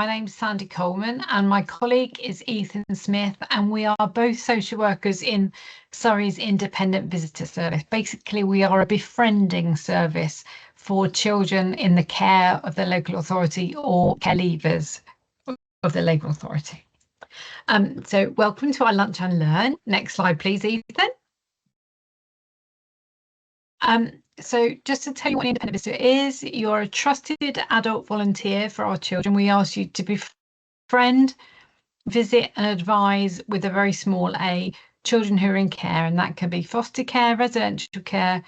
name's Sandy Coleman and my colleague is Ethan Smith, and we are both social workers in Surrey's Independent Visitor Service. Basically, we are a befriending service for children in the care of the local authority or care leavers of the local authority. So welcome to our Lunch and Learn. Next slide, please, Ethan. So just to tell you what an independent visitor is, you're a trusted adult volunteer for our children. We ask you to befriend, visit and advise with a very small a children who are in care, and that can be foster care, residential care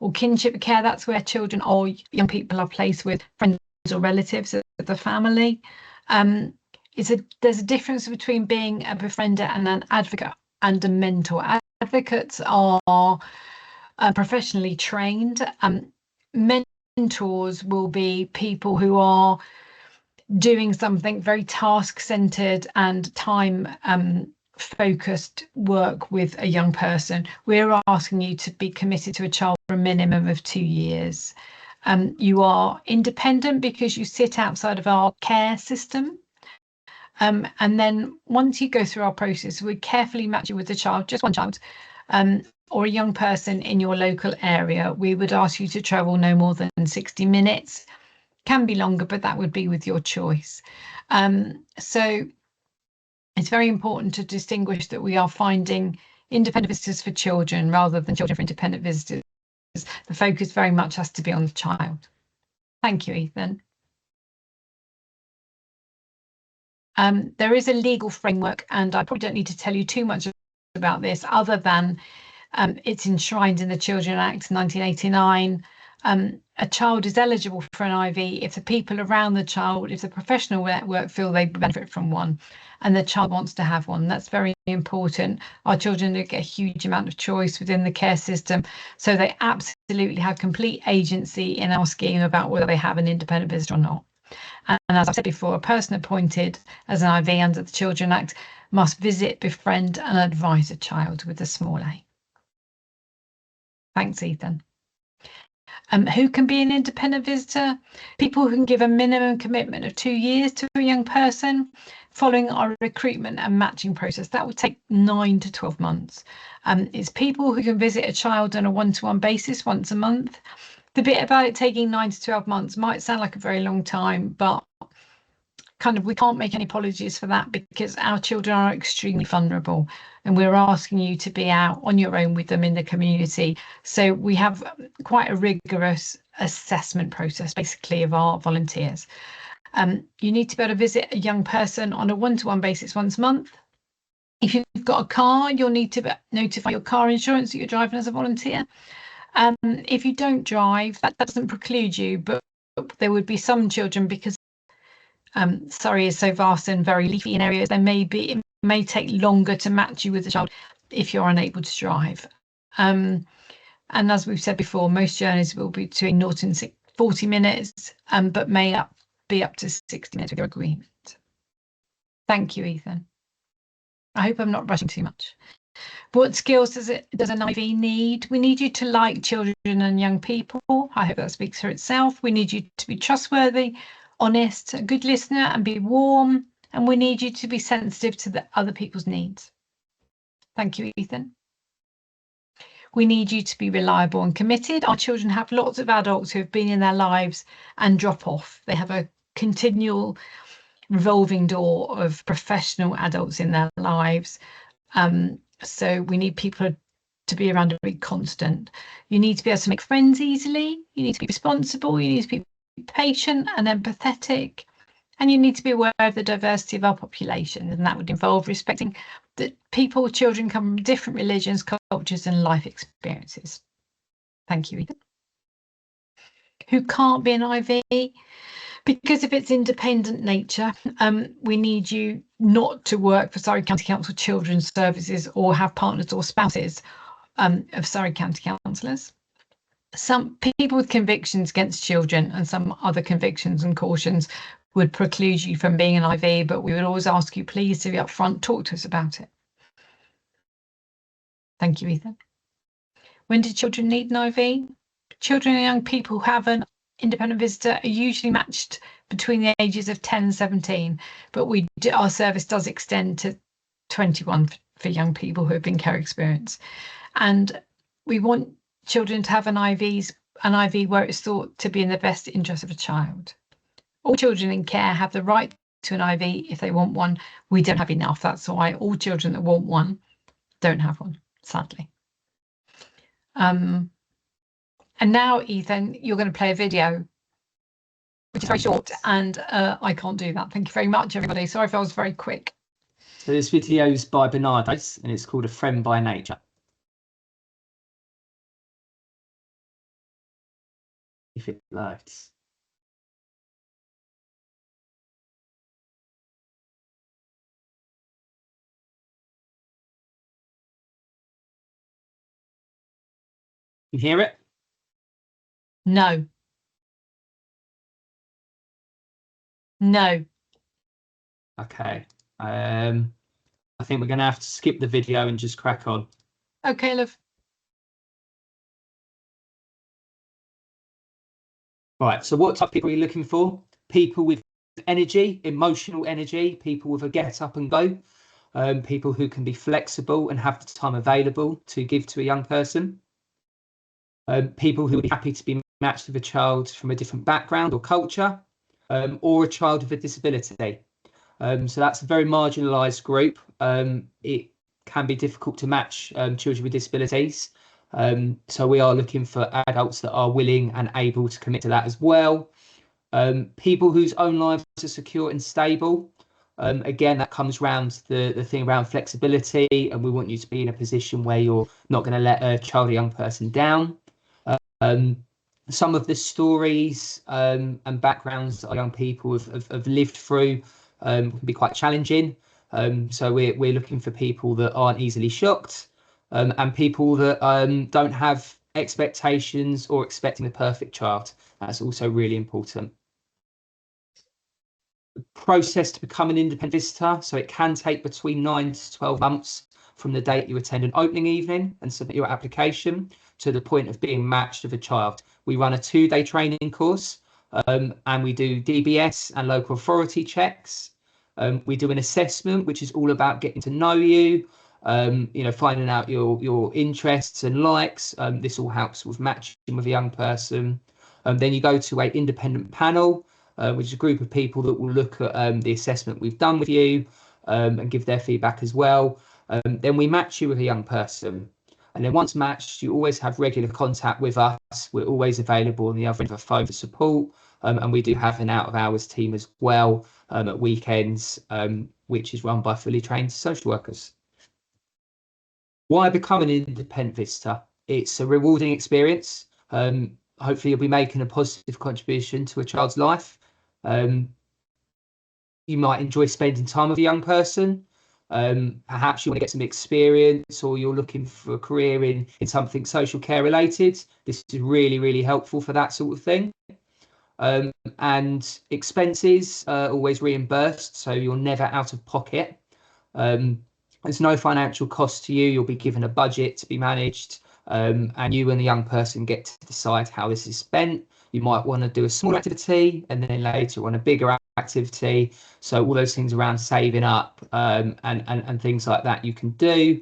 or kinship care. That's where children or young people are placed with friends or relatives of the family. There's a difference between being a befriender and an advocate and a mentor. Advocates are professionally trained. Mentors will be people who are doing something very task-centered and time focused work with a young person. We're asking you to be committed to a child for a minimum of 2 years. You are independent because you sit outside of our care system. And then once you go through our process, we carefully match you with a child, just one child, or a young person in your local area. We would ask you to travel no more than 60 minutes. Can be longer, but that would be with your choice. So it's very important to distinguish that we are finding independent visitors for children rather than children for independent visitors. The focus very much has to be on the child. Thank you, Ethan. There is a legal framework, and I probably don't need to tell you too much about this other than it's enshrined in the Children Act 1989. A child is eligible for an IV if the people around the child, if the professional network feel they benefit from one and the child wants to have one. That's very important. Our children do get a huge amount of choice within the care system, so they absolutely have complete agency in our scheme about whether they have an independent visitor or not. And as I've said before, a person appointed as an IV under the Children Act must visit, befriend and advise a child with a small a. Thanks, Ethan. Who can be an independent visitor? People who can give a minimum commitment of 2 years to a young person following our recruitment and matching process. That would take 9 to 12 months. It's people who can visit a child on a one-to-one basis once a month. The bit about it taking 9 to 12 months might sound like a very long time, but we can't make any apologies for that because our children are extremely vulnerable and we're asking you to be out on your own with them in the community. So we have quite a rigorous assessment process, basically, of our volunteers. You need to be able to visit a young person on a one-to-one basis once a month. If you've got a car, you'll need to notify your car insurance that you're driving as a volunteer. If you don't drive, that doesn't preclude you, but there would be some children, because Surrey is so vast and very leafy in areas, it may take longer to match you with a child if you're unable to drive. And as we've said before, most journeys will be between 0 and 40 minutes, but may be up to 60 minutes with your agreement. Thank you, Ethan. I hope I'm not rushing too much. What skills does an IV need? We need you to like children and young people. I hope that speaks for itself. We need you to be trustworthy, honest, a good listener and be warm. And we need you to be sensitive to the other people's needs. Thank you, Ethan. We need you to be reliable and committed. Our children have lots of adults who have been in their lives and drop off. They have a continual revolving door of professional adults in their lives. So we need people to be around and be constant. You need to be able to make friends easily. You need to be responsible. You need to be patient and empathetic. And you need to be aware of the diversity of our population. And that would involve respecting that children come from different religions, cultures and life experiences. Thank you, Ethan. Who can't be an IV? Because of its independent nature, we need you not to work for Surrey County Council Children's Services or have partners or spouses of Surrey County councillors. Some people with convictions against children and some other convictions and cautions would preclude you from being an IV, but we would always ask you please to be upfront, talk to us about it. Thank you, Ethan. When do children need an IV? Children and young people who have an independent visitor are usually matched between the ages of 10 and 17, but our service does extend to 21 for young people who have been care experienced. And we want children to have an IV where it's thought to be in the best interest of a child. All children in care have the right to an IV if they want one. We don't have enough. That's why all children that want one don't have one, sadly. And now, Ethan, you're going to play a video, which is very short, and I can't do that. Thank you very much, everybody. Sorry if I was very quick. So this video is by Bernardes, and it's called A Friend by Nature. If it loads. You hear it? No. No. Okay. I think we're going to have to skip the video and just crack on. Okay, love. Right, so what type of people are you looking for? People with energy, emotional energy, people with a get up and go, people who can be flexible and have the time available to give to a young person, people who would be happy to be matched with a child from a different background or culture, or a child with a disability. So that's a very marginalised group. It can be difficult to match children with disabilities. So we are looking for adults that are willing and able to commit to that as well. People whose own lives are secure and stable. Again, that comes around the thing around flexibility, and we want you to be in a position where you're not going to let a child or young person down. Some of the stories and backgrounds that our young people have lived through can be quite challenging. So we're looking for people that aren't easily shocked, and people that don't have expectations or expecting the perfect child. That's also really important. The process to become an independent visitor, so it can take between 9 to 12 months from the date you attend an opening evening and submit your application to the point of being matched with a child. We run a 2-day training course, and we do DBS and local authority checks. We do an assessment, which is all about getting to know you, finding out your interests and likes. This all helps with matching with a young person. Then you go to an independent panel, which is a group of people that will look at the assessment we've done with you, and give their feedback as well. Then we match you with a young person. And then once matched, you always have regular contact with us. We're always available on the other end of the phone for support. And we do have an out of hours team as well at weekends, which is run by fully trained social workers. Why become an independent visitor? It's a rewarding experience. Hopefully you'll be making a positive contribution to a child's life. You might enjoy spending time with a young person. Perhaps you want to get some experience, or you're looking for a career in something social care related. This is really, really helpful for that sort of thing. And expenses are always reimbursed, so you're never out of pocket. There's no financial cost to you. You'll be given a budget to be managed, and you and the young person get to decide how this is spent. You might want to do a small activity and then later on a bigger activity. So all those things around saving up and things like that you can do.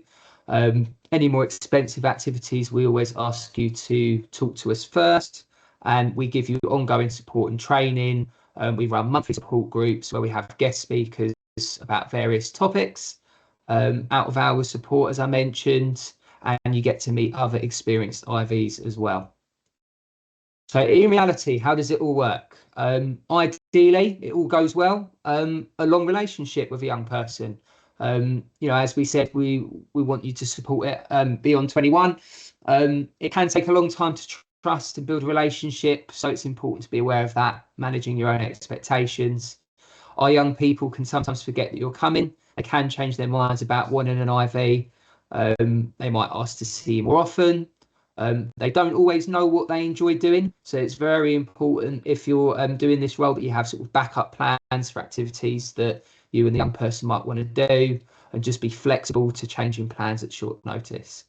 Any more expensive activities, we always ask you to talk to us first, and we give you ongoing support and training. We run monthly support groups where we have guest speakers about various topics, out of hours support, as I mentioned, and you get to meet other experienced IVs as well. So in reality, how does it all work? Ideally, it all goes well. A long relationship with a young person. As we said, we want you to support it beyond 21. It can take a long time to trust and build a relationship, so it's important to be aware of that, managing your own expectations. Our young people can sometimes forget that you're coming. They can change their minds about wanting an IV. They might ask to see you more often. They don't always know what they enjoy doing, so it's very important if you're doing this role that you have sort of backup plans for activities that you and the young person might want to do, and just be flexible to changing plans at short notice.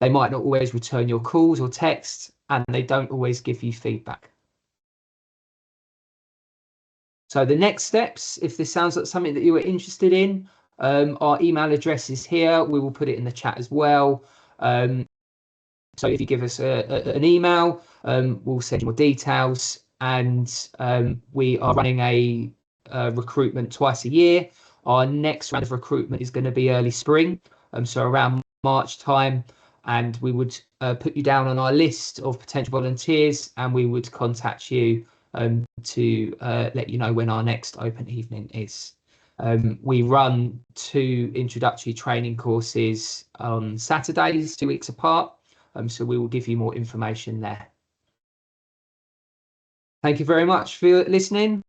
They might not always return your calls or texts, and they don't always give you feedback. So the next steps, if this sounds like something that you are interested in, our email address is here. We will put it in the chat as well. So if you give us an email, we'll send you more details. And we are running a recruitment twice a year. Our next round of recruitment is going to be early spring, so around March time. And we would put you down on our list of potential volunteers, and we would contact you to let you know when our next open evening is. We run 2 introductory training courses on Saturdays, 2 weeks apart. So we will give you more information there. Thank you very much for listening.